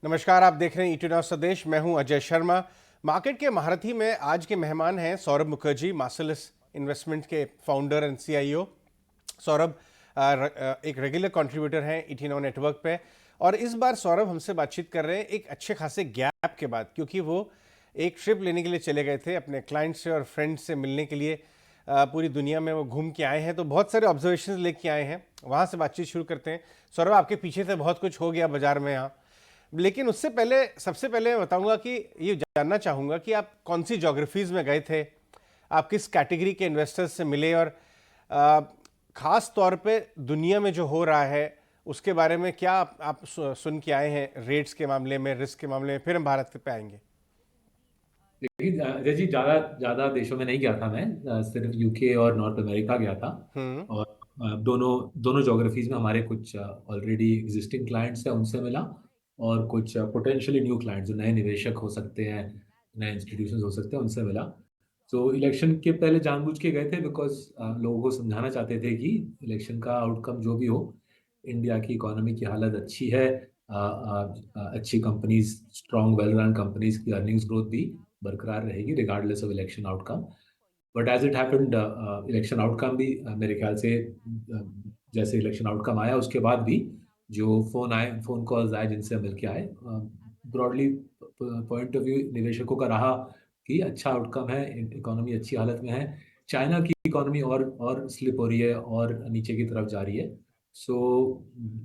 नमस्कार, आप देख रहे हैं ईटी स्वदेश। मैं हूं अजय शर्मा। मार्केट के महारथी में आज के मेहमान हैं सौरभ मुखर्जी, मार्सेलस इन्वेस्टमेंट के फाउंडर एंड सीईओ। सौरभ एक रेगुलर कंट्रीब्यूटर हैं ईटी नाउ नेटवर्क पे, और इस बार सौरभ हमसे बातचीत कर रहे हैं एक अच्छे खासे गैप के बाद, क्योंकि वो एक ट्रिप लेने के लिए चले गए थे अपने क्लाइंट से और फ्रेंड से मिलने के लिए। पूरी दुनिया में वो घूम के आए हैं, तो बहुत सारे ऑब्जर्वेशंस लेके आए हैं। वहाँ से बातचीत शुरू करते हैं। सौरभ, आपके पीछे से बहुत कुछ हो गया बाजार में यहाँ, लेकिन उससे पहले सबसे पहले मैं बताऊंगा कि ये जानना चाहूंगा कि आप कौन सी ज्योग्राफीज में गए थे, आप किस कैटेगरी के इन्वेस्टर्स से मिले, और खास तौर पे दुनिया में जो हो रहा है उसके बारे में क्या आप सुन के आए हैं, रेट्स के मामले में, रिस्क के मामले में। फिर हम भारत पे आएंगे। देखिए अजय जी, ज्यादा ज्यादा देशों में नहीं गया था मैं। सिर्फ यूके और नॉर्थ अमेरिका गया था। हम्म। और दोनों दोनों ज्योग्राफीज में हमारे कुछ ऑलरेडी एग्जिस्टिंग क्लाइंट्स हैं, उनसे मिला। और कुछ पोटेंशियली न्यू क्लाइंट्स जो नए निवेशक हो सकते हैं, नए इंस्टीट्यूशन हो सकते हैं, उनसे मिला। तो इलेक्शन के पहले जानबूझ के गए थे, बिकॉज लोगों को समझाना चाहते थे कि इलेक्शन का आउटकम जो भी हो, इंडिया की इकोनॉमी की हालत अच्छी है। अच्छी companies, strong well run companies की अर्निंग्स ग्रोथ भी बरकरार रहेगी regardless of election outcome. But as it happened, election outcome भी मेरे ख्याल से जैसे इलेक्शन आउटकम आया उसके बाद भी जो फोन कॉल्स आए जिनसे मिल के आए, ब्रॉडली पॉइंट ऑफ व्यू निवेशकों का रहा कि अच्छा आउटकम है, इकोनॉमी अच्छी हालत में है। चाइना की इकोनॉमी और स्लिप हो रही है और नीचे की तरफ जा रही है। सो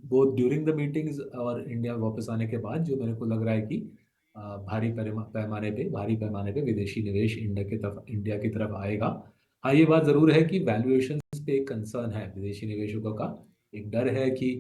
वो ड्यूरिंग द मीटिंग्स और इंडिया वापस आने के बाद जो मेरे को लग रहा है कि भारी पैमाने पे विदेशी निवेश इंडिया की तरफ आएगा। हाँ, ये बात जरूर है कि वैल्यूएशन पे एक कंसर्न है विदेशी निवेशकों का। एक डर है कि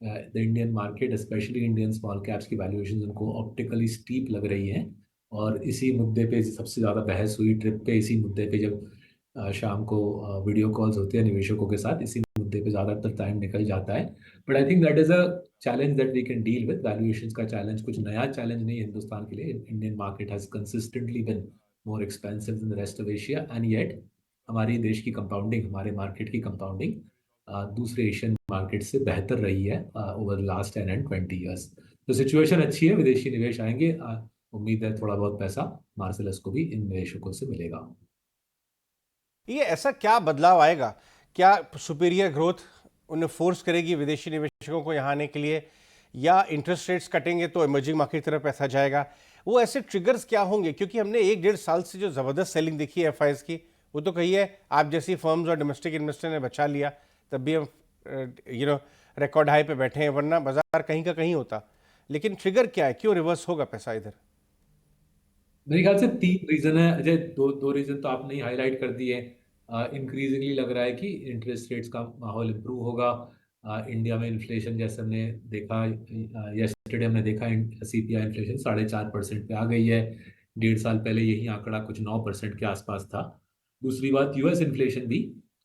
the Indian market, specially Indian small caps की वैल्यूएशन उनको ऑप्टिकली स्टीप लग रही है। और इसी मुद्दे पे सबसे ज्यादा बहस हुई ट्रिप पे, इसी मुद्दे पे जब शाम को वीडियो कॉल्स होते हैं निवेशकों के साथ, इसी मुद्दे पे ज्यादातर टाइम निकल जाता है। But I think that is a challenge that we can deal with. Valuations का चैलेंज कुछ नया चैलेंज नहीं है हिंदुस्तान के लिए। Indian market has consistently been more expensive in the rest of Asia, and yet हमारी देश की कंपाउंडिंग, हमारे मार्केट की कंपाउंडिंग दूसरे एशियन मार्केट से बेहतर रही है ओवर लास्ट 10 and 20 years। तो सिचुएशन अच्छी है, विदेशी निवेश आएंगे। उम्मीद है थोड़ा बहुत पैसा मार्सेलस को भी इन निवेशकों से मिलेगा। ये ऐसा क्या बदलाव आएगा? क्या सुपीरियर ग्रोथ उन्हें फोर्स करेगी विदेशी निवेशकों को यहाँ आने के लिए, या इंटरेस्ट रेट्स कटेंगे तो इमर्जिंग मार्केट की तरफ पैसा जाएगा? वो ऐसे ट्रिगर्स क्या होंगे? क्योंकि हमने 1-1.5 साल से जो ज़बरदस्त सेलिंग देखी है एफआईएस की, वो तो कही है आप जैसी फर्म्स और डोमेस्टिक इन्वेस्टर ने बचा लिया, तब भी हम रिकॉर्ड हाई पे बैठे हैं, वरना बाजार कहीं का कहीं होता। लेकिन ट्रिगर क्या है, क्यों रिवर्स होगा पैसा इधर? मेरे ख्याल से तीन रीजन है अजय। दो दो रीजन तो आपने ही हाईलाइट कर दिए। इंक्रीजिंगली लग रहा है कि इंटरेस्ट रेट्स का माहौल इम्प्रूव होगा। इंडिया में इन्फ्लेशन, जैसे हमने देखा यस्टरडे, हमने देखा सीपीआई इन्फ्लेशन 4.5% पे आ गई है। 1.5 साल पहले यही आंकड़ा कुछ 9% के आसपास था। दूसरी बात, यूएस इन्फ्लेशन भी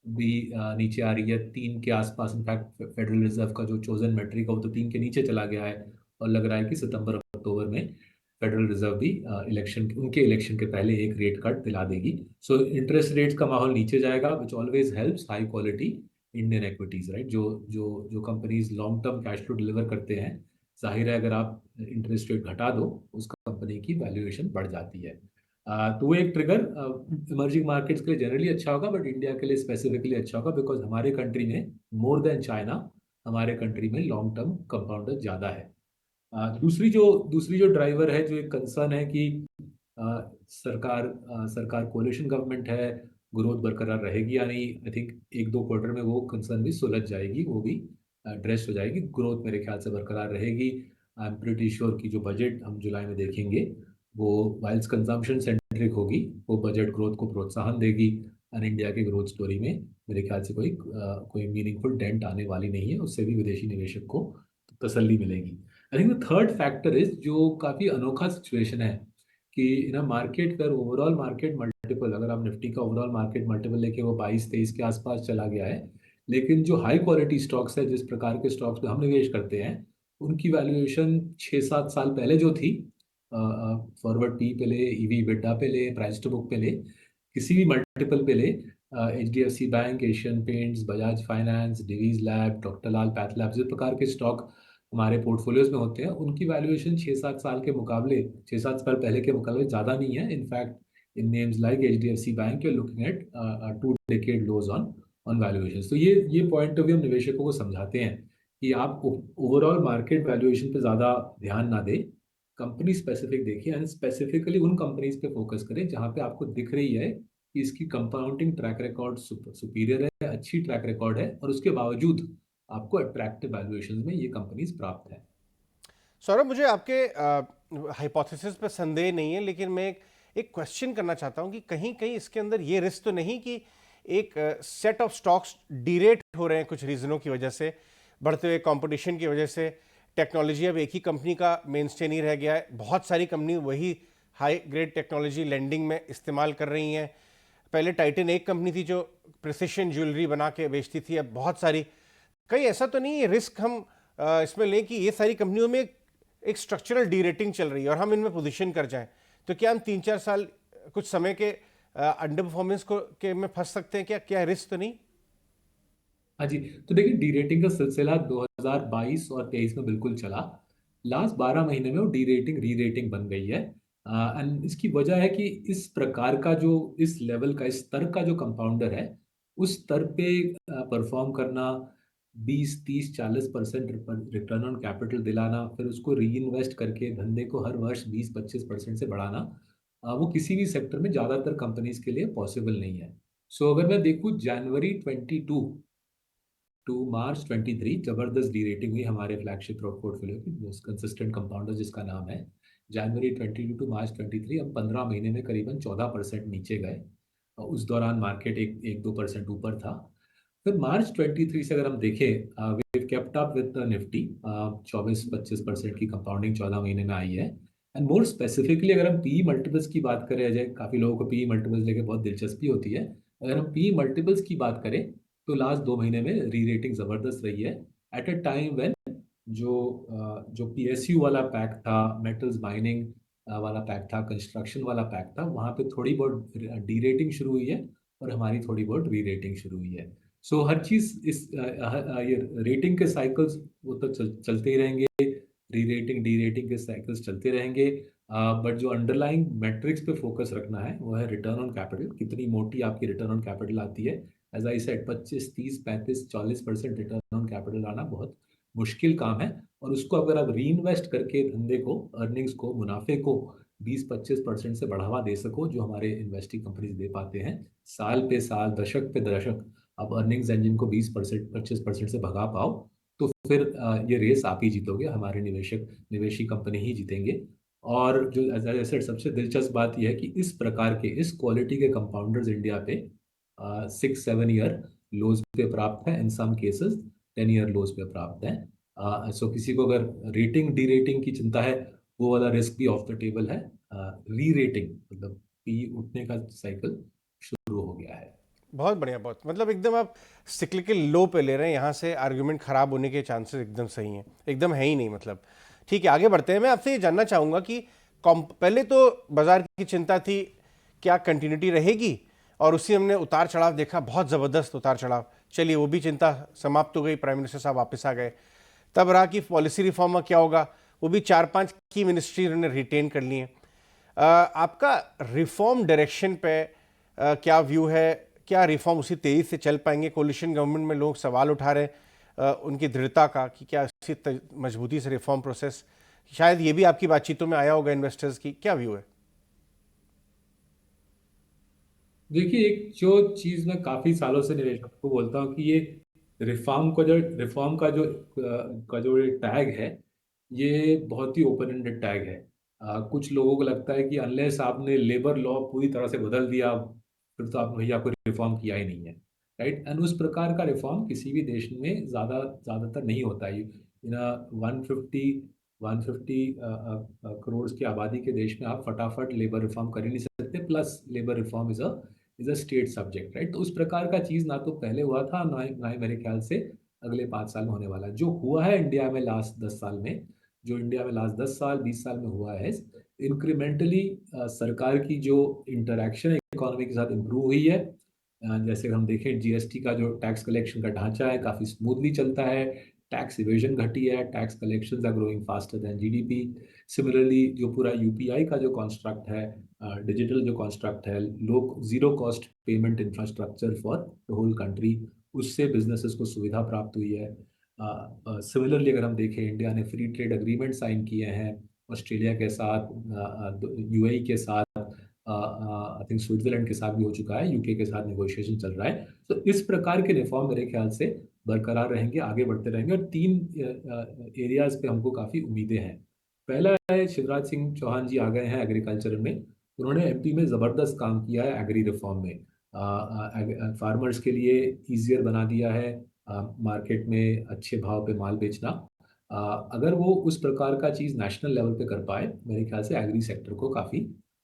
नीचे आ रही है 3 के आसपास। इनफैक्ट फेडरल रिजर्व का जो चोजन मेट्रिक है वो तो 3 के नीचे चला गया है। और लग रहा है कि सितंबर अक्टूबर में फेडरल रिजर्व भी इलेक्शन के पहले एक रेट कट दिला देगी। सो इंटरेस्ट रेट्स का माहौल नीचे जाएगा, which always helps high quality Indian equities, right. जो जो जो companies long term cash flow deliver करते हैं, जाहिर है अगर आप इंटरेस्ट रेट घटा दो, उस कंपनी की वैल्यूएशन बढ़ जाती है। तो वो एक ट्रिगर इमर्जिंग मार्केट्स के लिए जनरली अच्छा होगा, बट इंडिया के लिए स्पेसिफिकली अच्छा होगा, बिकॉज हमारे कंट्री में मोर देन चाइना, हमारे कंट्री में लॉन्ग टर्म कंपाउंडर ज्यादा है। दूसरी जो ड्राइवर है, जो एक कंसर्न है कि सरकार कोalition गवर्नमेंट है, ग्रोथ बरकरार रहेगी या नहीं। आई थिंक 1-2 क्वार्टर में वो कंसर्न भी सुलझ जाएगी, वो भी एड्रेस हो जाएगी। ग्रोथ मेरे ख्याल से बरकरार रहेगी। आई एम प्रिटी श्योर कि जो बजट हम जुलाई में देखेंगे वो वाइल्स कंजम्पशन सेंट्रिक होगी, वो बजट ग्रोथ को प्रोत्साहन देगी। और इंडिया की ग्रोथ स्टोरी में मेरे ख्याल से कोई मीनिंगफुल डेंट आने वाली नहीं है। उससे भी विदेशी निवेशक को तसल्ली मिलेगी। I think the third factor is, जो काफी अनोखा सिचुएशन है, कि इन मार्केट पर ओवरऑल मार्केट मल्टीपल, अगर आप निफ्टी का ओवरऑल मार्केट मल्टीपल लेके वो 22-23 के आसपास चला गया है। लेकिन जो हाई क्वालिटी स्टॉक्स है, जिस प्रकार के स्टॉक्स में हम निवेश करते हैं, उनकी वैल्यूएशन 6-7 साल पहले जो थी, फॉरवर्ड पी पे ले, ईवी बिड्डा पे ले, प्राइस टू बुक पे ले, किसी भी मल्टीपल पे ले, HDFC Bank, Asian Paints, Bajaj Finance, Divi's lab, doctor Lal PathLabs, इस प्रकार के स्टॉक हमारे पोर्टफोलियोज में होते हैं, उनकी वैल्यूएशन 6-7 साल के मुकाबले, 6-7 साल पहले के मुकाबले ज़्यादा नहीं है। In fact in names like HDFC bank, you are looking at 2 decade lows on on valuation. तो ये पॉइंट ऑफ व्यू हम निवेशकों को समझाते हैं कि आप ओवरऑल मार्केट वैल्यूएशन पे ज़्यादा ध्यान ना दें, कंपनी स्पेसिफिक देखिए एंड स्पेसिफिकली उन कंपनीज पे फोकस करें जहाँ पे आपको दिख रही है कि इसकी कंपाउंडिंग ट्रैक रिकॉर्ड सुपीरियर है, अच्छी ट्रैक रिकॉर्ड है, और उसके बावजूद आपको अट्रैक्टिव वैल्यूएशन में ये कंपनीज प्राप्त है। सौरभ, मुझे आपके हाइपोथेसिस पर संदेह नहीं है, लेकिन मैं एक क्वेश्चन करना चाहता हूं कि कहीं कहीं इसके अंदर ये रिस्क तो नहीं कि एक सेट ऑफ स्टॉक्स डीरेट हो रहे हैं कुछ रीजनों की वजह से, बढ़ते हुए कंपटीशन की वजह से। टेक्नोलॉजी अब एक ही कंपनी का मेन स्टे नहीं रह गया है, बहुत सारी कंपनी वही हाई ग्रेड टेक्नोलॉजी लेंडिंग में इस्तेमाल कर रही हैं। पहले टाइटन एक कंपनी थी जो प्रिसिशन ज्वेलरी बना के बेचती थी, अब बहुत सारी। कहीं ऐसा तो नहीं है रिस्क हम इसमें लें कि ये सारी कंपनियों में एक स्ट्रक्चरल डी रेटिंग चल रही है और हम इनमें पोजीशन कर जाएं, तो क्या हम 3-4 साल कुछ समय के अंडर परफॉर्मेंस को के में फंस सकते हैं? क्या क्या रिस्क तो नहीं? हाँ जी। तो देखिए, डी रेटिंग का सिलसिला 2022 और 23 में बिल्कुल चला। लास्ट 12 महीने में वो डी रेटिंग री रेटिंग बन गई है। एंड इसकी वजह है कि इस प्रकार का जो, इस लेवल का, इस स्तर का जो कंपाउंडर है, उस स्तर पे परफॉर्म करना, 20, 30, 40% रिटर्न ऑन कैपिटल दिलाना, फिर उसको री इन्वेस्ट करके धंधे को हर वर्ष 20-25% से बढ़ाना, वो किसी भी सेक्टर में ज़्यादातर कंपनीज के लिए पॉसिबल नहीं है। सो अगर मैं देखूँ जनवरी 22 टू मार्च 23, जबरदस्त डी रेटिंग हुई हमारे फ्लैगशिप पोर्टफोलियो की, कंसिस्टेंट कंपाउंडर जिसका नाम है। जनवरी 22 टू मार्च 23 हम 15 महीने में करीबन 14% नीचे गए, और उस दौरान मार्केट 1-2% ऊपर था। फिर मार्च 23 से अगर हम देखें, we kept up with the Nifty, 24-25% की कंपाउंडिंग 14 महीने में आई है। एंड मोर स्पेसिफिकली अगर हम पी मल्टीपल्स की बात करें, अजय, काफ़ी लोगों को पी मल्टीपल्स लेके बहुत दिलचस्पी होती है। अगर हम पी मल्टीपल्स की बात करें तो लास्ट 2 महीने में री रेटिंग जबरदस्त रही है। एट अ टाइम व्हेन जो PSU वाला पैक था, मेटल्स माइनिंग वाला पैक था, कंस्ट्रक्शन वाला पैक था, वहां पे थोड़ी बहुत डी रेटिंग शुरू हुई है और हमारी थोड़ी बहुत री रेटिंग शुरू हुई है। सो हर चीज इस ये रेटिंग के साइकिल्स वो तो चलते ही रहेंगे, री रेटिंग डी रेटिंग के साइकिल्स चलते रहेंगे। बट जो अंडरलाइंग मैट्रिक्स पे फोकस रखना है वो है रिटर्न ऑन कैपिटल, कितनी मोटी आपकी रिटर्न ऑन कैपिटल आती है। As I said, 25, 30, 35, 40% return on capital आना बहुत मुश्किल काम है, और उसको अगर आप री इन्वेस्ट करके धंधे को, अर्निंग्स को, मुनाफे को 20-25% से बढ़ावा दे सको, जो हमारे इन्वेस्टिंग कंपनीज दे पाते हैं, साल पे साल, दशक पे दशक, आप अर्निंग्स इंजन को 20%, 25% से भगा पाओ, तो फिर ये रेस आप ही जीतोगे, हमारे निवेशी कंपनी ही जीतेंगे। और जो एज आई सेड, सबसे दिलचस्प बात यह है कि इस प्रकार के, इस क्वालिटी के कंपाउंडर्स इंडिया पे 6-7 ईयर लोज पे प्राप्त है, इन सम केसेस 10 ईयर लोज पे प्राप्त है। सो किसी को अगर रेटिंग डी रेटिंग की चिंता है, वो वाला रिस्क भी ऑफ द टेबल है। री रेटिंग मतलब पी उठने का साइकिल शुरू हो गया है। बहुत बढ़िया, बहुत मतलब एकदम आप सिक्लिकल लो पे ले रहे हैं, यहाँ से आर्गुमेंट खराब होने के चांसेस एकदम सही हैं, एकदम है ही नहीं मतलब। ठीक है, आगे बढ़ते हैं। मैं आपसे ये जानना चाहूँगा कि पहले तो बाजार की चिंता थी क्या कंटिन्यूटी रहेगी, और उसी हमने उतार चढ़ाव देखा, बहुत ज़बरदस्त उतार चढ़ाव। चलिए वो भी चिंता समाप्त हो गई, प्राइम मिनिस्टर साहब वापस आ गए। तब रहा कि पॉलिसी रिफॉर्म का क्या होगा, वो भी 4-5 की मिनिस्ट्री उन्होंने रिटेन कर ली हैं। आपका रिफॉर्म डायरेक्शन पे क्या व्यू है? क्या रिफॉर्म उसी तेजी से चल पाएंगे? कोलिशन गवर्नमेंट में लोग सवाल उठा रहे हैं उनकी दृढ़ता का कि क्या इसी मजबूती से रिफॉर्म प्रोसेस, शायद ये भी आपकी बातचीतों में आया होगा इन्वेस्टर्स की, क्या व्यू है? देखिए, एक जो चीज मैं काफी सालों से निवेशकों को बोलता हूँ कि ये रिफॉर्म का जो टैग है, ये बहुत ही ओपन एंडेड टैग है। कुछ लोगों को लगता है कि अनलेस आपने लेबर लॉ पूरी तरह से बदल दिया, फिर तो आप भैया कोई रिफॉर्म किया ही नहीं है, राइट। एंड उस प्रकार का रिफॉर्म किसी भी देश में ज्यादातर नहीं होता है। इन 150 करोड़ की आबादी के देश में आप फटाफट लेबर रिफॉर्म कर ही नहीं सकते, plus labour reform is a state subject, right. तो उस प्रकार का चीज ना तो पहले हुआ था, ना ही मेरे ख्याल से अगले 5 साल में होने वाला है। जो हुआ है इंडिया में लास्ट 10 साल में, जो इंडिया में लास्ट 10 साल 20 साल में हुआ है, इंक्रीमेंटली सरकार की जो इंटरेक्शन है इकोनॉमी के साथ इम्प्रूव हुई है। जैसे हम देखें, GST का जो टैक्स कलेक्शन का ढांचा है काफी स्मूथली चलता है, टैक्स इवेजन घटी है, tax collections are growing faster than GDP. Similarly जो पूरा यूपीआई का जो कॉन्स्ट्रक्ट है, डिजिटल जो कॉन्स्ट्रक्ट है, low zero cost payment infrastructure for the whole country, उससे बिजनेसेस को सुविधा प्राप्त हुई है। सिमिलरली अगर हम देखें, इंडिया ने फ्री ट्रेड एग्रीमेंट साइन किए हैं ऑस्ट्रेलिया के साथ, यूएई के साथ, आई थिंक स्विट्जरलैंड के साथ भी हो चुका है, यूके के साथ नेगोशिएशन चल रहा है। तो इस प्रकार के रिफॉर्म मेरे ख्याल से बरकरार रहेंगे, आगे बढ़ते रहेंगे। और तीन एरियाज पे हमको काफ़ी उम्मीदें हैं। पहला है, शिवराज सिंह चौहान जी आ गए हैं एग्रीकल्चर में, उन्होंने एमपी में ज़बरदस्त काम किया है एग्री रिफॉर्म में। फार्मर्स के लिए ईजियर बना दिया है मार्केट में अच्छे भाव पे माल बेचना। अगर वो उस प्रकार का चीज़ नेशनल लेवल पे कर पाए, मेरे ख्याल से एग्री सेक्टर को काफ़ी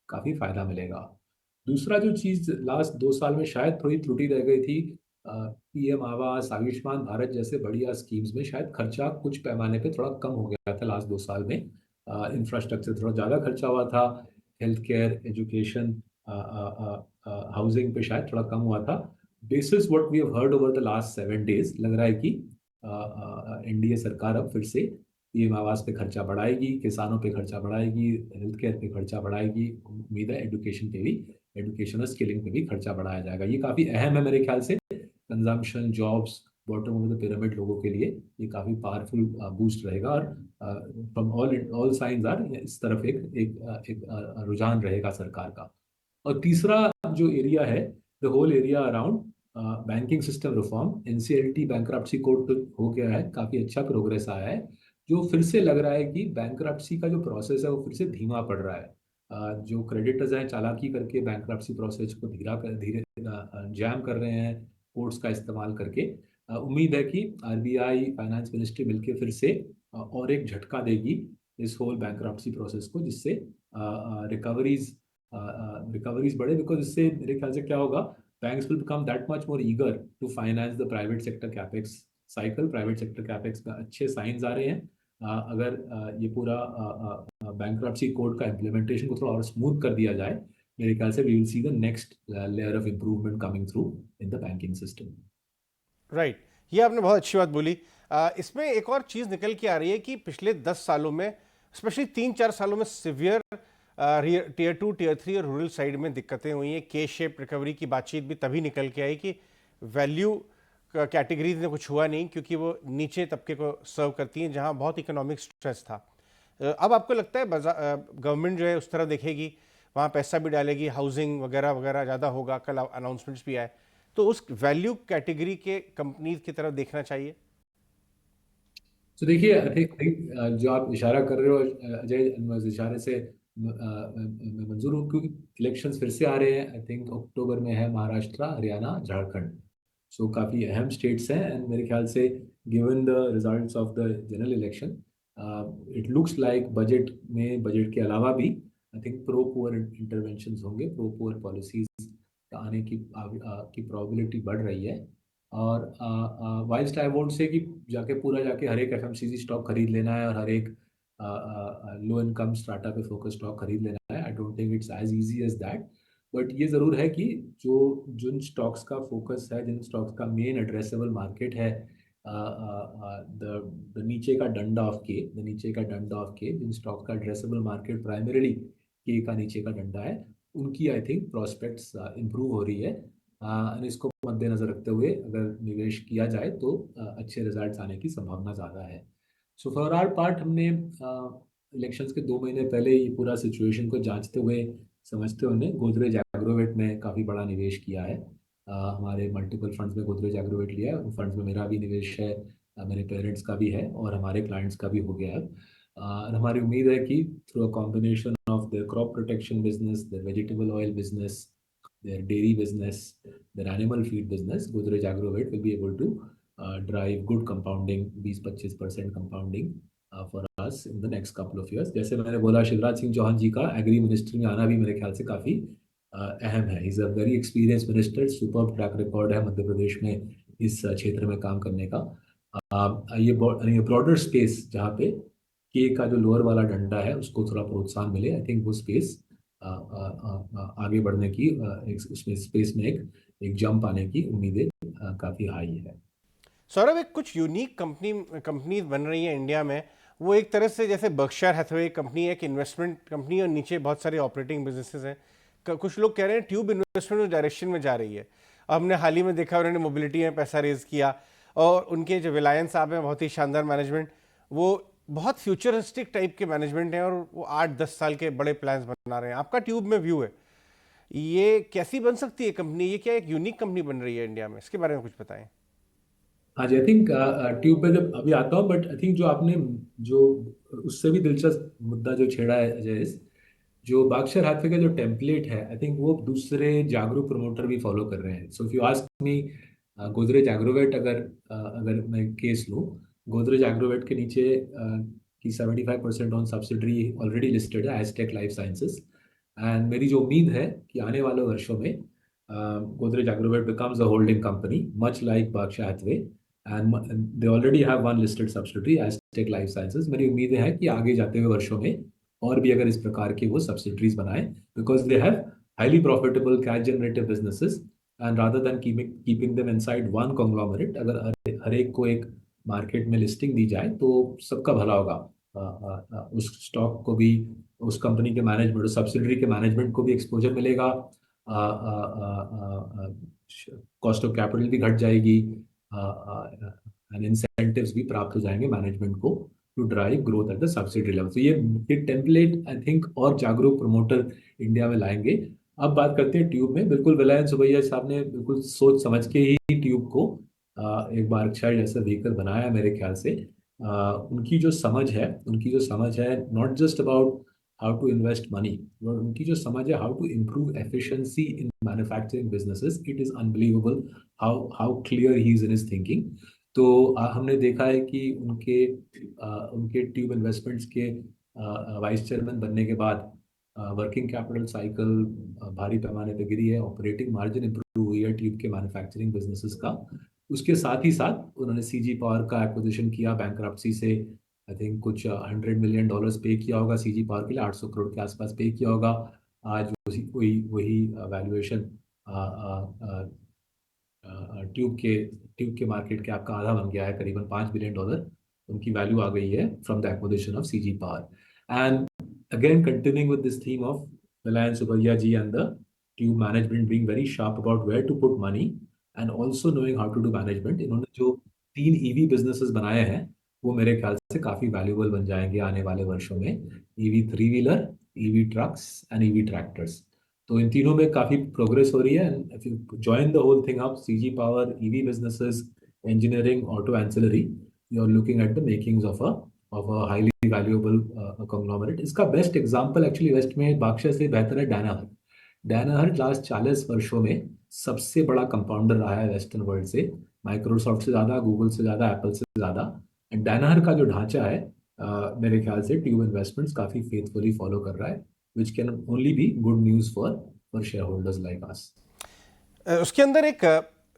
काफ़ी फायदा मिलेगा। दूसरा जो चीज़ लास्ट 2 साल में शायद थोड़ी त्रुटि रह गई थी, पीएम आवास, आयुष्मान भारत जैसे बढ़िया स्कीम्स में शायद खर्चा कुछ पैमाने पे थोड़ा कम हो गया था लास्ट 2 साल में। इंफ्रास्ट्रक्चर थोड़ा ज़्यादा खर्चा हुआ था, हेल्थ केयर, एजुकेशन, हाउसिंग पे शायद थोड़ा कम हुआ था। Basis what we have heard over the last 7 days, लग रहा है कि एनडीए सरकार अब फिर से पीएम आवास पे खर्चा बढ़ाएगी, किसानों पे खर्चा बढ़ाएगी, हेल्थ केयर पे खर्चा बढ़ाएगी। उम्मीद है एजुकेशन पे भी, एजुकेशन और स्किलिंग पे भी खर्चा बढ़ाया जाएगा। ये काफ़ी अहम है मेरे ख्याल से, consumption, jobs, bottom of the pyramid लोगों के लिए ये काफ़ी पावरफुल बूस्ट रहेगा। और फ्रॉम ऑल साइंस आर इस तरफ एक रुझान रहेगा सरकार का। और तीसरा जो एरिया है, the whole area around banking system reform, NCLT bankruptcy code तो हो गया है, काफ़ी अच्छा प्रोग्रेस आया है। जो फिर से लग रहा है कि बैंक्रप्सी का जो प्रोसेस है वो फिर से धीमा पड़ रहा है। जो क्रेडिटर्स हैं चालाकी करके बैंक्रप्सी प्रोसेस को धीरे जैम कर रहे हैं कोर्ट्स का इस्तेमाल करके। उम्मीद है कि आरबीआई, फाइनेंस मिनिस्ट्री मिलकर फिर से और एक झटका देगी इस होल बैंक्रप्सी प्रोसेस को, जिससे रिकवरीज बढ़े। बिकॉज इससे मेरे ख्याल से क्या होगा, banks will become that much more eager to finance the private sector capex cycle. Private sector capex में अच्छे साइंस आ रहे हैं। अगर ये पूरा बैंक्रप्सी कोड का इम्प्लीमेंटेशन को थोड़ा और स्मूथ कर दिया जाए, मेरे ख्याल से we will see the next layer of improvement coming through in the banking system. Right, ये आपने बहुत अच्छी बात बोली। इसमें एक और चीज़ निकल के आ रही है कि पिछले 10 सालों में, स्पेशली 3-4 सालों में सिवियर टीयर 2, टीयर 3 और रूरल साइड में दिक्कतें हुई हैं। के शेप रिकवरी की बातचीत भी तभी निकल के आई कि वैल्यू कैटेगरीज में कुछ हुआ नहीं, क्योंकि वो नीचे तबके को सर्व करती हैं जहां बहुत इकोनॉमिक स्ट्रेस था। अब आपको लगता है गवर्नमेंट जो है उस तरफ देखेगी, वहाँ पैसा भी डालेगी, हाउसिंग वगैरह वगैरह ज़्यादा होगा, कल अनाउंसमेंट्स भी आए, तो उस वैल्यू कैटेगरी के कंपनीज की तरफ देखना चाहिए? तो देखिए, आई थिंक जो आप इशारा कर रहे हो अजय, उस इशारे से मैं मंजूर हूँ, क्योंकि इलेक्शंस फिर से आ रहे हैं। आई थिंक अक्टूबर में है महाराष्ट्र, हरियाणा, झारखंड। सो काफ़ी अहम स्टेट्स हैं। एंड मेरे ख्याल से given the results of the general election, it looks like budget में, बजट के अलावा भी I think pro poor interventions होंगे, प्रो पुअर पॉलिसीज आने की प्रोबेबिलिटी बढ़ रही है। और वाइल्स्ट आई वोंट से कि जाके हर एक एफएमसीजी स्टॉक खरीद लेना है और हर एक लो इनकम स्टार्टअप पे फोकस स्टॉक खरीद लेना है। I don't think it's as easy as that. But ये ज़रूर है कि जो जिन स्टॉक्स का फोकस है, जिन स्टॉक्स का मेन एड्रेसेबल मार्केट है, द नीचे का डंडा ऑफ के, द नीचे का डंडा ऑफ के, जिन स्टॉक्स का एड्रेसेबल मार्केट प्राइमरीली के का नीचे का डंडा है, उनकी आई थिंक प्रोस्पेक्ट्स इम्प्रूव हो रही है। इसको मद्देनजर रखते हुए अगर निवेश किया जाए तो अच्छे रिजल्ट्स आने की संभावना ज़्यादा है। सो फॉर आवर पार्ट, हमने इलेक्शंस के 2 महीने पहले ये पूरा सिचुएशन को जांचते हुए, समझते हुए गोदरेज एग्रोवेट में काफ़ी बड़ा निवेश किया है। हमारे मल्टीपल फंड्स में गोदरेज एग्रोवेट लिया है। उन फंड्स में मेरा भी निवेश है, मेरे पेरेंट्स का भी है और हमारे क्लाइंट्स का भी हो गया है। हमारी उम्मीद है कि through a combination of the crop protection business, the vegetable oil business, their dairy business, their animal feed business, Godrej Agrovet will be able to drive good compounding, 20-25% compounding for us in the next couple of years. जैसे मैंने बोला, शिवराज सिंह चौहान जी का agree ministry में आना भी मेरे ख्याल से काफ़ी अहम है। Is a very experience minister, super track record है मध्य प्रदेश में इस क्षेत्र में काम करने का। ये ब्रॉडर स्पेस जहाँ पे के का जो लोअर वाला डंडा है उसको थोड़ा प्रोत्साहन मिले, आई थिंक वो स्पेस आगे बढ़ने की, उसमें स्पेस में एक जंप आने की उम्मीदें काफ़ी हाई है। सौरभ, एक कुछ यूनिक कंपनीज बन रही है इंडिया में। वो एक तरह से जैसे बर्कशायर हैथवे कंपनी है, एक इन्वेस्टमेंट कंपनी, और नीचे बहुत सारे ऑपरेटिंग बिजनेसेस हैं। कुछ लोग कह रहे हैं ट्यूब इन्वेस्टमेंट उस डायरेक्शन में जा रही है। हमने हाल ही में देखा उन्होंने मोबिलिटी में पैसा रेज किया, और उनके जो रिलायंस साहब हैं, बहुत ही शानदार मैनेजमेंट। वो बहुत फ्यूचरिस्टिक टाइप के मैनेजमेंट हैं, और वो 8-10 साल के बड़े प्लान्स बना रहे हैं। आपका ट्यूब में व्यू है, ये कैसी बन सकती है कंपनी? ये क्या एक यूनिक कंपनी बन रही है इंडिया में? इसके बारे में कुछ बताएं। हाँ जी, आई थिंक ट्यूब पे जब अभी आता हूँ, बट आई थिंक जो आपने जो उससे भी दिलचस्प मुद्दा जो छेड़ा है अजय, जो बार्कशायर हैथवे का जो टेम्पलेट है, आई थिंक वो दूसरे जागरूक प्रमोटर भी फॉलो कर रहे हैं। So if you ask me, Godrej Agrovet अगर मैं केस लूँ, गोदरेज एग्रोवेट के नीचे की 75% ऑन सब्सिडरी ऑलरेडी लिस्टेड है एजटेक लाइफ साइंसेस। एंड मेरी जो उम्मीद है कि आने वाले वर्षों में Godrej Agrovet becomes a holding company much like Berkshire Hathaway, and they already have one listed subsidiary Aztec Life Sciences। मेरी उम्मीद है कि आगे जाते हुए वर्षों में और भी अगर इस प्रकार के वो सब्सिडरीज बनाए, because they have highly profitable cash generative businesses, and rather than keeping them inside one conglomerate, अगर हर एक को एक मार्केट में लिस्टिंग दी जाए तो सबका भला होगा। उस स्टॉक को भी, उस कंपनी के मैनेजमेंट, उस सब्सिडरी के मैनेजमेंट को भी एक्सपोजर मिलेगा, कॉस्ट ऑफ कैपिटल भी घट जाएगी, एंड इंसेंटिव्स भी प्राप्त हो जाएंगे मैनेजमेंट को to drive growth at the subsidiary level. तो ये टेम्पलेट आई थिंक और जागरूक प्रमोटर इंडिया में लाएंगे। अब बात करते हैं ट्यूब में। बिल्कुल विलायन सुबैया साहब ने बिल्कुल सोच समझ के ही ट्यूब को एक बार शायद जैसा व्हीकल बनाया है मेरे ख्याल से। उनकी जो समझ है not just about how to invest money, और उनकी जो समझ है how to improve efficiency in manufacturing businesses, it is unbelievable how clear he is in his thinking. तो हमने देखा है कि उनके ट्यूब इन्वेस्टमेंट्स के वाइस चेयरमैन बनने के बाद वर्किंग कैपिटल साइकिल भारी पैमाने पर गिरी है, ऑपरेटिंग मार्जिन इंप्रूव हुई है ट्यूब के मैन्युफैक्चरिंग बिजनेसेस का। उसके साथ ही साथ उन्होंने सीजी पावर का एक्विजिशन किया बैंक्रप्सी से। आई थिंक कुछ $100 मिलियन पे किया होगा सीजी पावर के लिए, 800 करोड़ के आसपास पे किया होगा। आज उसी वही वही वैल्यूएशन ट्यूब के मार्केट कैप का आधा बन गया है, करीबन $5 बिलियन उनकी वैल्यू आ गई है from the acquisition of CG power. And again continuing with this theme of Reliance Subbiah ji and the tube management being very sharp about where to put money and also knowing how to do management, इन्होंने जो 3 EV businesses बनाए हैं वो मेरे ख्याल से काफी valuable बन जाएंगे आने वाले वर्षों में। EV 3 wheeler, EV trucks and EV tractors, तो इन तीनों में काफी प्रोग्रेस हो रही है। And if you join the whole thing up, CG power, EV businesses, engineering, auto ancillary, you are looking at the makings of a highly valuable conglomerate. इसका best example actually west में बाक्शा से बेहतर है डायनाहर। डायनाहर last 40 वर्षों में सबसे बड़ा कंपाउंडर रहा है वेस्टर्न वर्ल्ड से, माइक्रोसॉफ्ट से ज्यादा, गूगल से ज्यादा, एप्पल से ज्यादा। एंड डायनाहर का जो ढांचा है मेरे ख्याल से ट्यूब इन्वेस्टमेंट्स काफी फेथफुली फॉलो कर रहा है, which can only be good news for shareholders like us। उसके अंदर एक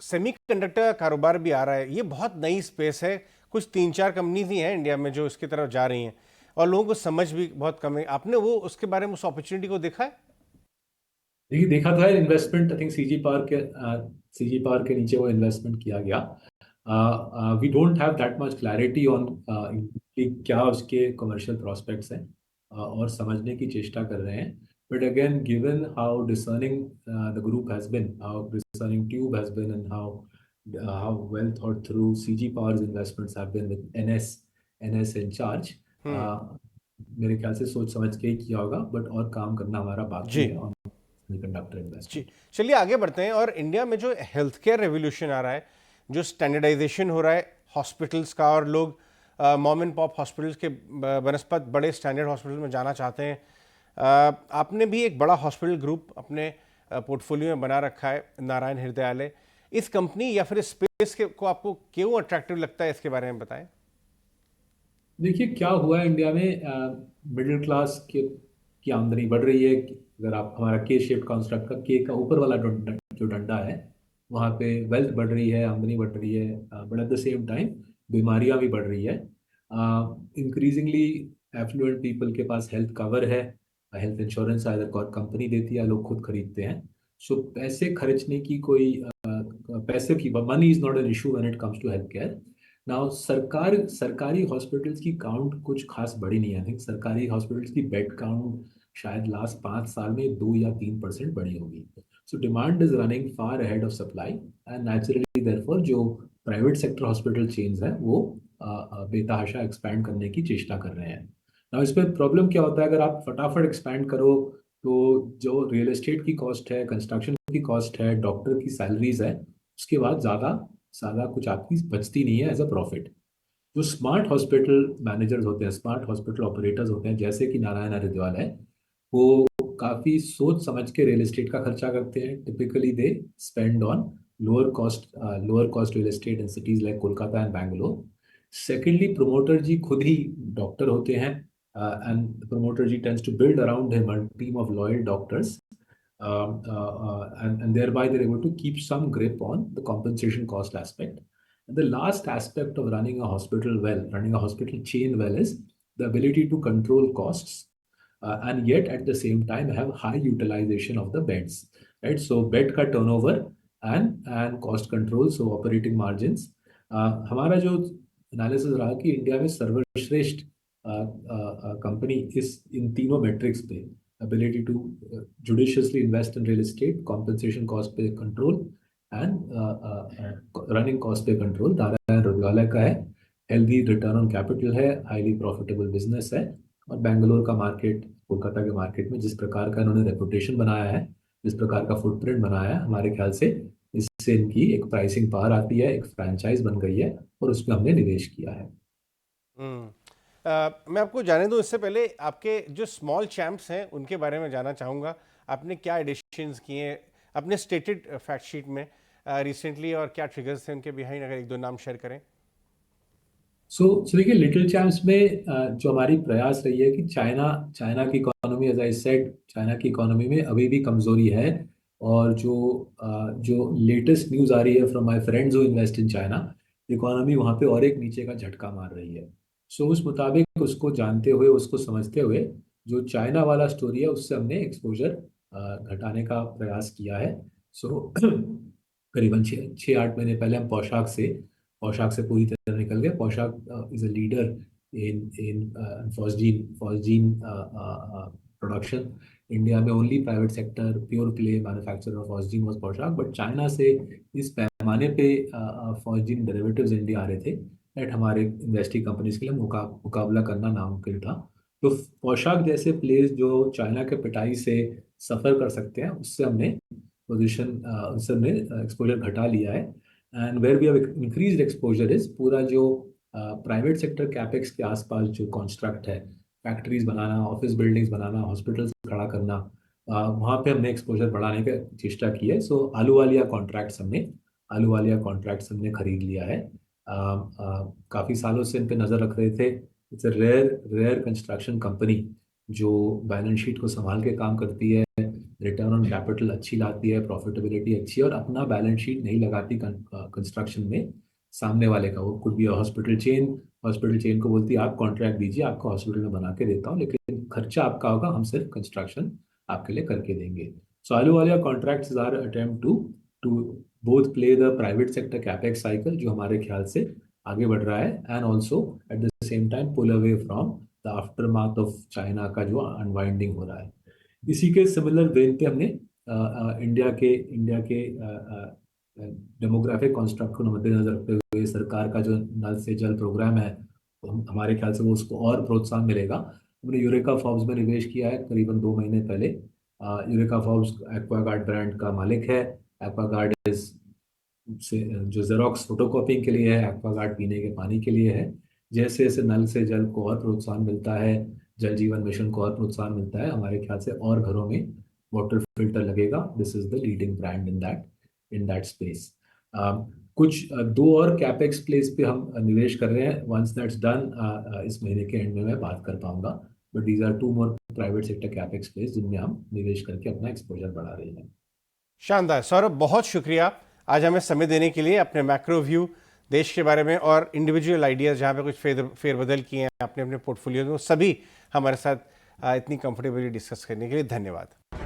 सेमीकंडक्टर का कारोबार भी आ रहा है। ये बहुत नई स्पेस है, कुछ 3-4 कंपनीज ही हैं इंडिया में जो इसकी तरफ जा रही हैं, और लोगों को समझ भी बहुत कम है। आपने वो उसके बारे में उस अपॉर्चुनिटी को देखा है? देखिए, देखा तो है investment, I think CG power के नीचे वो इन्वेस्टमेंट किया गया। We don't have that much clarity on कि क्या उसके कमर्शियल प्रोस्पेक्ट्स हैं, और समझने की चेष्टा कर रहे हैं। But again given how discerning the group has been, how discerning tube has been, and how well thought through CG powers investments have been with NS in charge, मेरे ख्याल से सोच समझ के ही किया होगा। बट और काम करना हमारा बाकी जी है ऑन सेमीकंडक्टर जी। इन्वेस्टमेंट। चलिए आगे बढ़ते हैं। और इंडिया में जो हेल्थ केयर रेवोल्यूशन आ रहा है, जो स्टैंडर्डाइजेशन हो रहा है हॉस्पिटल्स का, और लोग मॉम एंड पॉप हॉस्पिटल्स के बनस्पत बड़े स्टैंडर्ड हॉस्पिटल में जाना चाहते हैं। आपने भी एक बड़ा हॉस्पिटल ग्रुप अपने पोर्टफोलियो में बना रखा है, नारायण हृदयालय। इस कंपनी या फिर इस स्पेस के को आपको क्यों अट्रैक्टिव लगता है, इसके बारे में बताएं। देखिए, क्या हुआ है इंडिया में, मिडिल क्लास के की आमदनी बढ़ रही है। अगर आप हमारा के शेप कंस्ट्रक्ट का, के का ऊपर वाला जो डंडा है, वहाँ पे वेल्थ बढ़ रही है, आमदनी बढ़ रही है, but at the same time बीमारियां भी बढ़ रही है। इंक्रीजिंगली एफ्लुएंट पीपल के पास हेल्थ कवर है, हेल्थ इंश्योरेंस आइदर कंपनी देती है या लोग खुद खरीदते हैं। सो पैसे खर्चने की कोई पैसे की, money is not an issue when it comes to health care. Now सरकारी हॉस्पिटल्स की काउंट कुछ खास बड़ी नहीं है। आई थिंक सरकारी हॉस्पिटल्स की बेड काउंट शायद लास्ट 5 साल में 2 या 3% बढ़ी होगी। So demand is running far ahead of supply, and naturally therefore जो प्राइवेट सेक्टर हॉस्पिटल चेन्स हैं वो बेतहाशा एक्सपैंड करने की चेष्टा कर रहे हैं। नाउ इसमें प्रॉब्लम क्या होता है, अगर आप फटाफट एक्सपैंड करो तो जो रियल एस्टेट की कॉस्ट है, कंस्ट्रक्शन की कॉस्ट है, डॉक्टर की सैलरीज है, उसके बाद ज़्यादा ज़्यादा कुछ आपकी बचती नहीं है एज अ प्रॉफिट। जो स्मार्ट हॉस्पिटल मैनेजर्स होते हैं, स्मार्ट हॉस्पिटल ऑपरेटर्स होते हैं, जैसे कि नारायण हरिद्वार है, वो काफ़ी सोच समझ के रियल एस्टेट का खर्चा करते हैं। Typically they spend on lower cost real estate in cities like Kolkata and Bangalore. Secondly, promoter ji खुद ही डॉक्टर होते हैं, and promoter ji tends to build around him a team of loyal doctors, and thereby they're able to keep some grip on the compensation cost aspect. And the last aspect of running a hospital well, running a hospital chain well, is the ability to control costs, and yet at the same time have high utilization of the beds, right? So bed का turnover and cost control, so operating margins. हमारा जो analysis रहा कि India में सर्वश्रेष्ठ company इस इन तीनों matrix पे, ability to judiciously invest in real estate, compensation cost पे control, and running cost पे control, नारायण हृदयालय का है। हेल्दी रिटर्न ऑन कैपिटल है, हाईली प्रॉफिटेबल बिजनेस है, और बेंगलोर का मार्केट, कोलकाता के मार्केट में जिस प्रकार का इन्होंने रेपुटेशन बनाया है, जिस प्रकार का फुटप्रिंट बनाया है, हमारे ख्याल से इससे इनकी एक प्राइसिंग पावर आती है, एक फ्रेंचाइज बन गई है, और उसमें हमने निवेश किया है। मैं आपको जाने दूं इससे पहले आपके जो स्मॉल चैम्प्स हैं उनके बारे में जानना चाहूँगा। आपने क्या एडिशंस किए हैं अपने स्टेटेड फैक्ट शीट में रिसेंटली, और क्या ट्रिगर्स थे उनके बिहाइंड, अगर एक दो नाम शेयर करें। सो देखिए, लिटिल चैम्प्स में जो हमारी प्रयास रही है कि चाइना चाइना की economy, as I said, China की इकोनॉमी में अभी भी कमजोरी है, और जो लेटेस्ट न्यूज़ आ रही है from my friends who invest in China, economy वहाँ पे और एक नीचे का झटका मार रही है। सो उस मुताबिक, उसको जानते हुए, उसको समझते हुए, जो चाइना वाला स्टोरी है उससे हमने एक्सपोजर घटाने का प्रयास किया है। सो करीबन 6-8 महीने पहले हम पोशाक से पूरी तरह निकल गए। Paushak is a leader in phosgene production. India में only private sector pure play manufacturer of phosgene was Paushak, but China से इस पैमाने पे फॉस्जीन डेरिवेटिव्स इंडिया आ रहे थे दैट हमारे इन्वेस्टिंग कंपनीज के लिए मुकाबला करना नामुमकिन था। तो पोशाक जैसे प्लेस जो चाइना के पिटाई से सफर कर सकते हैं, उससे हमने उससे हमने एक्सपोजर घटा लिया है। And where we have increased exposure is पूरा जो प्राइवेट सेक्टर कैपेक्स के आसपास जो कॉन्स्ट्रक्ट है, फैक्ट्रीज बनाना, ऑफिस बिल्डिंग्स बनाना, हॉस्पिटल्स खड़ा करना, वहाँ पे हमने एक्सपोजर बढ़ाने की चेष्टा की है। सो आलू वालिया कॉन्ट्रैक्ट्स हमने खरीद लिया है। काफ़ी सालों से इन पे नज़र रख रहे थे। It's a rare construction company जो बैलेंस शीट को संभाल के काम करती है, रिटर्न ऑन कैपिटल अच्छी लाती है, प्रॉफिटेबिलिटी अच्छी है, और अपना बैलेंस शीट नहीं लगाती कंस्ट्रक्शन में, सामने वाले का। वो कुछ भी हॉस्पिटल चेन को बोलती है आप कॉन्ट्रैक्ट दीजिए, आपको हॉस्पिटल में बना के देता हूँ, लेकिन खर्चा आपका होगा, हम सिर्फ कंस्ट्रक्शन आपके लिए करके देंगे। सो आलू वालिया contracts are attempt to both play the private sector capex cycle, जो हमारे ख्याल से आगे बढ़ रहा है, and also at the same time pull away from the aftermath of China का जो अनवाइंडिंग हो रहा है। इसी के सिमिलर वेन पे हमने इंडिया के डेमोग्राफिक कॉन्स्ट्रक्ट को मद्देनजर रखते हुए सरकार का जो नल से जल प्रोग्राम है, तो हमारे ख्याल से वो उसको और प्रोत्साहन मिलेगा। हमने यूरेका फॉर्ब्स में निवेश किया है करीबन 2 महीने पहले। यूरेका फॉर्ब्स एक्वागार्ड ब्रांड का मालिक है। एक्वागार्ड से जो जेरोक्स फोटोकॉपिंग के लिए है, एक्वागार्ड पीने के पानी के लिए है। जैसे जैसे नल से जल को और प्रोत्साहन मिलता है, जल जीवन मिशन को और प्रोत्साहन मिलता है, हमारे ख्याल से और घरों में वाटर फिल्टर लगेगा। This is the leading brand in that space. कुछ दो और कैपेक्स प्लेस पे हम निवेश कर रहे हैं। वंस दैट्स डन, इस महीने के एंड में मैं बात कर पाऊंगा, but these are 2 more private sector capex place जिनमें हम निवेश करके अपना एक्सपोजर बढ़ा रहे हैं। शानदार सौरभ, बहुत शुक्रिया आज हमें समय देने के लिए, अपने मैक्रो व्यू देश के बारे में और इंडिविजुअल आइडियाज़ जहाँ पे कुछ फेरबदल किए हैं आपने अपने पोर्टफोलियो में, वो सभी हमारे साथ इतनी कंफर्टेबली डिस्कस करने के लिए धन्यवाद।